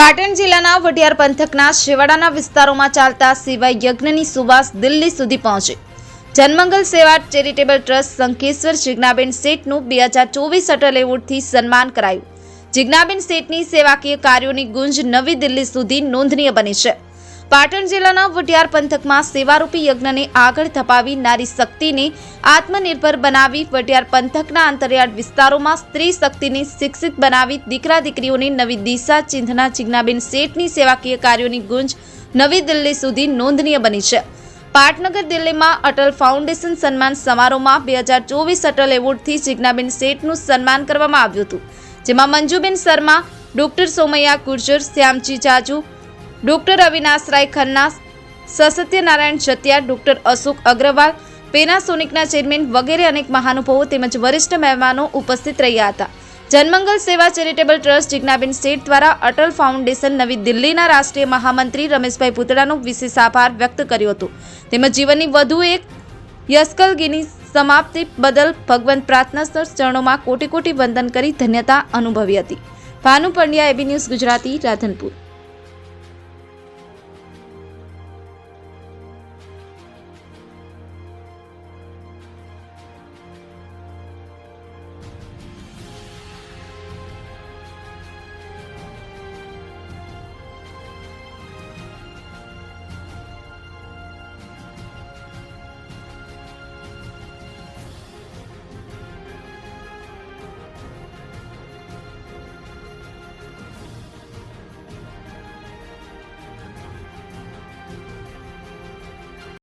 પાટણ જિલ્લાના વઢિયાર પંથકના શેવાડાના વિસ્તારોમાં ચાલતા સેવા યજ્ઞની સુવાસ દિલ્હી સુધી પહોંચી। જનમંગલ સેવા ચેરિટેબલ ટ્રસ્ટ શંખેશ્વર જિજ્ઞાબેન શેઠનું 2024 અટલ એવોર્ડથી સન્માન કરાયું। જિજ્ઞાબેન શેઠની સેવાકીય કાર્યોની ગુંજ નવી દિલ્હી સુધી નોંધનીય બની છે। પાટણ જિલ્લાના વઢિયાર પંથકમાં સેવારૂપી યજ્ઞને આગળ ધપાવી નારી શક્તિને આત્મનિર્ભર બનાવી વઢિયાર પંથકના અંતરિયાળ વિસ્તારોમાં સ્ત્રી શક્તિને શિક્ષિત બનાવી દીકરા દીકરીઓને નવી દિશા ચિંધના જિજ્ઞાબેન શેઠની સેવાકીય કાર્યોની ગુંજ નવી દિલ્હી સુધી નોંધનીય બની છે। પાટનગર દિલ્હીમાં અટલ ફાઉન્ડેશન સન્માન સમારોહમાં 2024 અટલ એવોર્ડથી જિજ્ઞાબેન શેઠનું સન્માન કરવામાં આવ્યું હતું, જેમાં મંજુબેન શર્મા, ડોક્ટર સોમૈયા ગુર્જર, શ્યામજી જાજુ, ડોક્ટર અવિનાશ રાય ખન્ના, સત્યનારાયણ જતિયા, ડોક્ટર અશોક અગ્રવાલ, પેનાસોનિકના ચેરમેન વગેરે અનેક મહાનુભાવો તેમજ વરિષ્ઠ મહેમાનો ઉપસ્થિત રહ્યા હતા। જનમંગલ સેવા ચેરિટેબલ ટ્રસ્ટ જિજ્ઞાબેન શેઠ દ્વારા અટલ ફાઉન્ડેશન નવી દિલ્હીના રાષ્ટ્રીય મહામંત્રી રમેશભાઈ પૂતળાનો વિશેષ આભાર વ્યક્ત કર્યો હતો, તેમજ જીવનની વધુ એક યસ્કલગીની સમાપ્તિ બદલ ભગવંત પ્રાર્થના ચરણોમાં કોટી કોટી વંદન કરી ધન્યતા અનુભવી હતી। Bhanu Pandya, AB news Gujarati, Radhanpur.